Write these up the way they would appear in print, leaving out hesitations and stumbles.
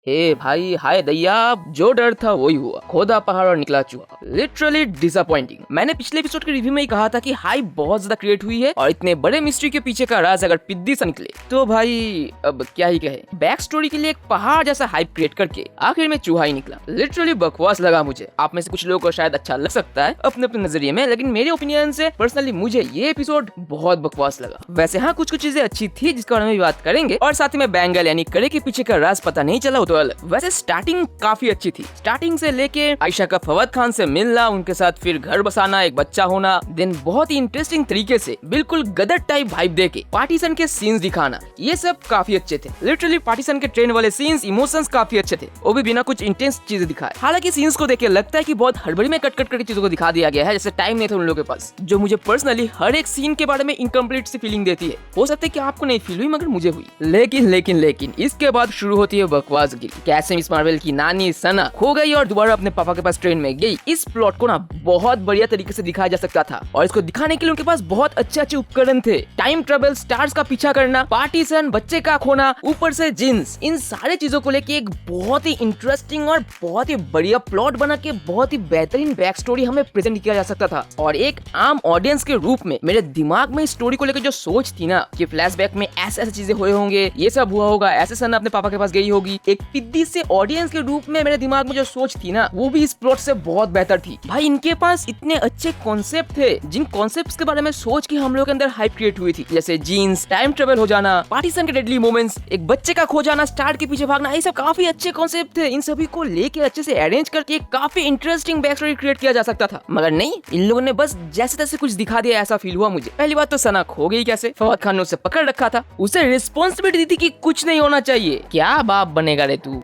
हे भाई, हाय दैया, जो डर था वही हुआ। खोदा पहाड़ और निकला चूहा। Literally disappointing. मैंने पिछले एपिसोड के रिव्यू में ही कहा था कि हाइप बहुत ज्यादा क्रिएट हुई है और इतने बड़े मिस्ट्री के पीछे का राज अगर पिद्दी सा निकले तो भाई अब क्या ही कहे। बैक स्टोरी के लिए एक पहाड़ जैसा हाइप क्रिएट करके आखिर में चूहा ही निकला। लिटरली बकवास लगा मुझे। आप में से कुछ लोगों को शायद अच्छा लग सकता है अपने अपने नजरिए में, लेकिन मेरे ओपिनियन से पर्सनली मुझे ये एपिसोड बहुत बकवास लगा। वैसे हाँ, कुछ चीजें अच्छी थी जिसके बारे में भी बात करेंगे, और साथ ही में बैंगल यानी कड़े के पीछे का राज पता नहीं चला तो अलग। वैसे स्टार्टिंग काफी अच्छी थी। स्टार्टिंग से लेके आयशा का फवाद खान से मिलना, उनके साथ फिर घर बसाना, एक बच्चा होना, देन बहुत ही इंटरेस्टिंग तरीके से बिल्कुल गदर टाइप वाइब देके पार्टीशन के सीन्स दिखाना, ये सब काफी अच्छे थे। लिटरली पार्टीशन के ट्रेन वाले सीन्स, इमोशंस काफी अच्छे थे, वो भी बिना कुछ इंटेंस चीजें दिखाए। हालांकि सीन्स को देख के लगता है कि बहुत हड़बड़ी में कट करके चीजों को दिखा दिया गया है, जैसे टाइम नहीं था उन लोगों के पास, जो मुझे पर्सनली हर एक सीन के बारे में इनकम्प्लीट सी फीलिंग देती है। हो सकता है कि आपको नहीं फील हुई, मगर मुझे हुई। लेकिन इसके बाद शुरू होती है बकवासगिरी। कैसे मिस मार्वल की नानी सना खो गई और दोबारा अपने पापा के पास ट्रेन में गई। इस प्लॉट को ना बहुत बढ़िया तरीके से दिखाया जा सकता था, और इसको दिखाने के लिए उनके पास बहुत अच्छे उपकरण थे। टाइम ट्रेवल, स्टार्स का पीछा करना, पार्टीशन, बच्चे का खोना, ऊपर से जिन्स, इन सारे चीजों को लेके एक बहुत ही इंटरेस्टिंग और बहुत ही बढ़िया प्लॉट बना के बहुत ही बेहतरीन बैक स्टोरी हमें प्रेजेंट किया जा सकता था। और एक आम ऑडियंस के रूप में मेरे दिमाग में स्टोरी को लेकर जो सोच थी ना कि फ्लैशबैक में ऐसे चीजें हुए होंगे, ये सब हुआ होगा, ऐसे सना अपने पापा के पास गई होगी, एक पिद्दी से ऑडियंस के रूप में मेरे दिमाग में जो सोच थी ना, वो भी इस प्लॉट से बहुत बेहतर थी। भाई इनके पास इतने अच्छे कॉन्सेप्ट थे, जिन कॉन्सेप्ट्स के बारे में सोच के हम लोग के अंदर हाइप क्रिएट हुई थी, जैसे जीन्स, टाइम ट्रेवल हो जाना, पार्टीशन के डेडली मोमेंट्स, एक बच्चे का खो जाना, स्टार के पीछे भागना, ये सब काफी अच्छे कॉन्सेप्ट थे। इन सभी को लेके अच्छे से अरेंज करके एक काफी इंटरेस्टिंग बैक स्टोरी क्रिएट किया जा सकता था, मगर नहीं, इन लोगों ने बस जैसे तैसे कुछ दिखा दिया, ऐसा फील हुआ मुझे। पहली बात तो सना खो गई कैसे? फवाद खान ने उसे पकड़ रखा था, उसे रिस्पॉन्सिबिलिटी दी थी कि कुछ नहीं होना चाहिए। क्या बाप बनेगा रे तू।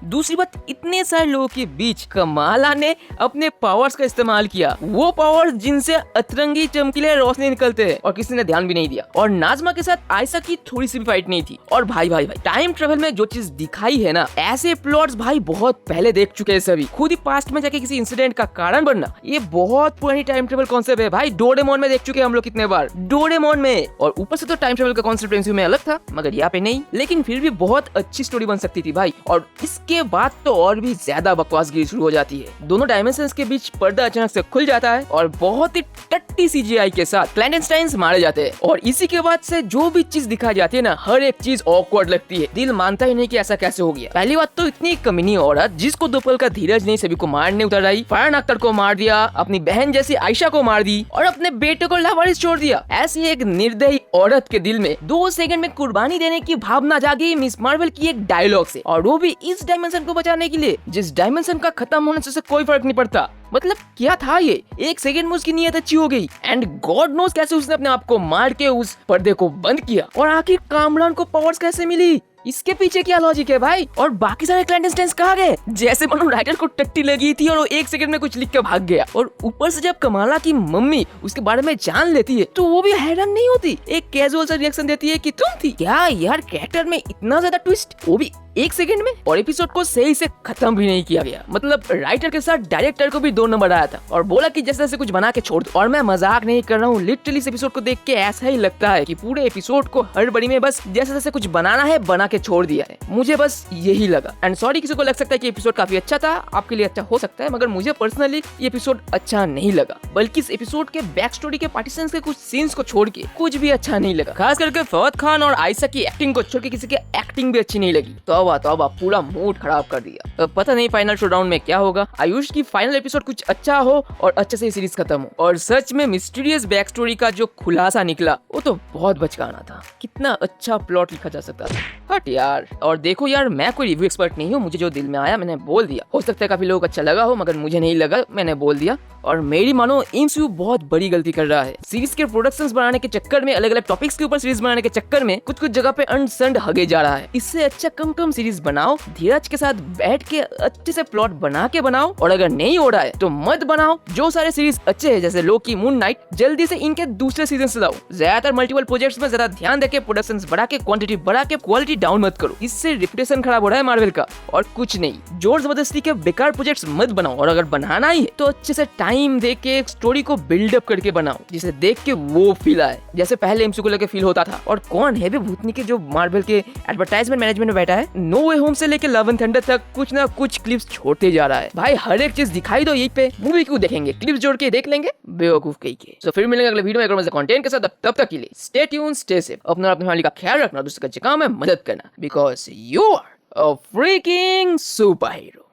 दूसरी बात, इतने सारे लोगों के बीच कमाला ने अपने पावर्स का इस्तेमाल किया, वो पावर्स जिनसे अतरंगी चमकीले रोशनी निकलते हैं, और किसी ने ध्यान भी नहीं दिया। और नाजमा के साथ आयशा की थोड़ी सी भी फाइट नहीं थी। और भाई टाइम ट्रेवल में जो चीज दिखाई है ना, ऐसे प्लॉट्स भाई बहुत पहले देख चुके हैं सभी। खुद ही पास्ट में जाके किसी इंसिडेंट का कारण बनना, ये बहुत पुरानी टाइम ट्रेवल कॉन्सेप्ट है भाई। डोरेमोन में देख चुके हैं हम लोग कितने बार, डोरेमोन में। और ऊपर से तो टाइम ट्रेवल का कॉन्सेप्ट एमसीयू में अलग था, मगर यहाँ पे नहीं। लेकिन फिर भी बहुत अच्छी स्टोरी बन सकती थी भाई। और इसके बाद तो और भी ज्यादा बकवासगिरी शुरू हो जाती है। दोनों डायमेंशंस के बीच पर्दा अचानक से खुल जाता है और बहुत ही टट्टी सीजीआई के साथ क्लैंडेनस्टाइन्स मारे जाते हैं। और इसी के बाद से जो भी चीज दिखाई जाती है ना, हर एक चीज ऑकवर्ड लगती है। दिल मानता ही नहीं कि ऐसा कैसे हो गया। पहली बात तो इतनी कमीनी औरत जिसको दो पल का धीरज नहीं सभी को मारने उतर आई, फरहान अख्तर को मार दिया, अपनी बहन जैसी आयशा को मार दी और अपने बेटे को लावारिस छोड़ दिया। ऐसी एक निर्दयी औरत के दिल में 2 सेकंड में कुर्बानी देने की भावना जागी मिस मार्वल की एक डायलॉग से, और वो भी इस डायमेंशन को बचाने के लिए जिस डायमेंशन का खत्म होने से उसे कोई फर्क नहीं पड़ता। मतलब क्या था ये? 1 सेकंड में उसकी नीयत अच्छी हो गई, एंड गॉड नोस कैसे उसने अपने आप को मार के उस पर्दे को बंद किया। और आखिर कामरान को पावर्स कैसे मिली? इसके पीछे क्या लॉजिक है भाई? और बाकी सारे क्लैंडेस्टाइन्स कहाँ गए? जैसे मानो राइटर को टट्टी लगी थी और वो 1 सेकंड में कुछ लिख के भाग गया। और ऊपर से जब कमाला की मम्मी उसके बारे में जान लेती है तो वो भी हैरान नहीं होती, एक कैजुअल सा रिएक्शन देती है कि तुम थी क्या यार? कैरेक्टर में इतना ज्यादा ट्विस्ट, वो भी 1 सेकंड में। और एपिसोड को सही से खत्म भी नहीं किया गया। मतलब राइटर के साथ डायरेक्टर को भी 2 नंबर आया था और बोला कि जैसे जैसे कुछ बना के छोड़ दो। और मैं मजाक नहीं कर रहा हूँ, लिटरली इस एपिसोड को देख के ऐसा ही लगता है कि पूरे एपिसोड को हड़बड़ी में बस जैसे जैसे कुछ बनाना है बना के छोड़ दिया है। मुझे बस यही लगा। एंड सॉरी, किसी को लग सकता है कि एपिसोड काफी अच्छा था, आपके लिए अच्छा हो सकता है, मगर मुझे पर्सनली ये एपिसोड अच्छा नहीं लगा। बल्कि इस एपिसोड के बैक स्टोरी के पार्टीशंस के कुछ सीन्स को छोड़ के कुछ भी अच्छा नहीं लगा। खास करके फवाद खान और आयशा की एक्टिंग को छोड़ के किसी की एक्टिंग भी अच्छी नहीं लगी। तौबा, पूरा मूड खराब कर दिया। अब पता नहीं फाइनल शोडाउन में क्या होगा। आयुष की फाइनल एपिसोड कुछ अच्छा हो और अच्छे से सीरीज खत्म हो। और सच में मिस्टीरियस बैक स्टोरी का जो खुलासा निकला वो तो बहुत बचकाना था। कितना अच्छा प्लॉट लिखा जा सकता था। हट यार। और देखो यार, मैं कोई रिव्यू एक्सपर्ट नहीं हूँ, मुझे जो दिल में आया मैंने बोल दिया। हो सकता है काफी लोगों को अच्छा लगा हो, मगर मुझे नहीं लगा, मैंने बोल दिया। और मेरी मानो एमसीयू बहुत बड़ी गलती कर रहा है। सीरीज के प्रोडक्शंस बनाने के चक्कर में, अलग अलग टॉपिक्स के ऊपर सीरीज बनाने के चक्कर में कुछ जगह पे अनसंड हगे जा रहा है। इससे अच्छा कम सीरीज बनाओ, धीरज के साथ बैठ के अच्छे से प्लॉट बना के बनाओ। और अगर नहीं हो रहा है तो मत बनाओ। जो सारे सीरीज अच्छे हैं जैसे लोकी, मून नाइट, जल्दी से इनके दूसरे सीजन लाओ। ज्यादातर मल्टीपल प्रोजेक्ट्स में ज्यादा ध्यान देके प्रोडक्शंस बढ़ा के, क्वांटिटी बढ़ा के, क्वालिटी डाउन मत करो। इससे रेपुटेशन खराब हो रहा है मार्वल का, और कुछ नहीं। जोर जबरदस्ती के बेकार प्रोजेक्ट्स मत बनाओ। और अगर बनाना ही है तो अच्छे से टाइम दे के स्टोरी को बिल्डअप करके बनाओ, जिसे देख के वो फील आए जैसे पहले एमसीयू को लेके फील होता था। और कौन है भी भूतनी के जो मार्वल के एडवर्टाइजमेंट मैनेजमेंट में बैठा है, नो वे होम से लेके लव एंड थंडर तक कुछ ना कुछ क्लिप्स छोड़ते जा रहा है। भाई हर एक चीज दिखाई दो यहीं पे, मूवी क्यों देखेंगे, क्लिप्स जोड़ के देख लेंगे, बेवकूफ कहीं के। तो फिर मिलेंगे अगले वीडियो में एक और मजे कंटेंट के साथ। तब तक के लिए स्टे ट्यून, स्टे सेफ, अपना अपनी फैमिली का ख्याल रखना, दूसरे का काम है मदद करना, because you are a freaking super hero.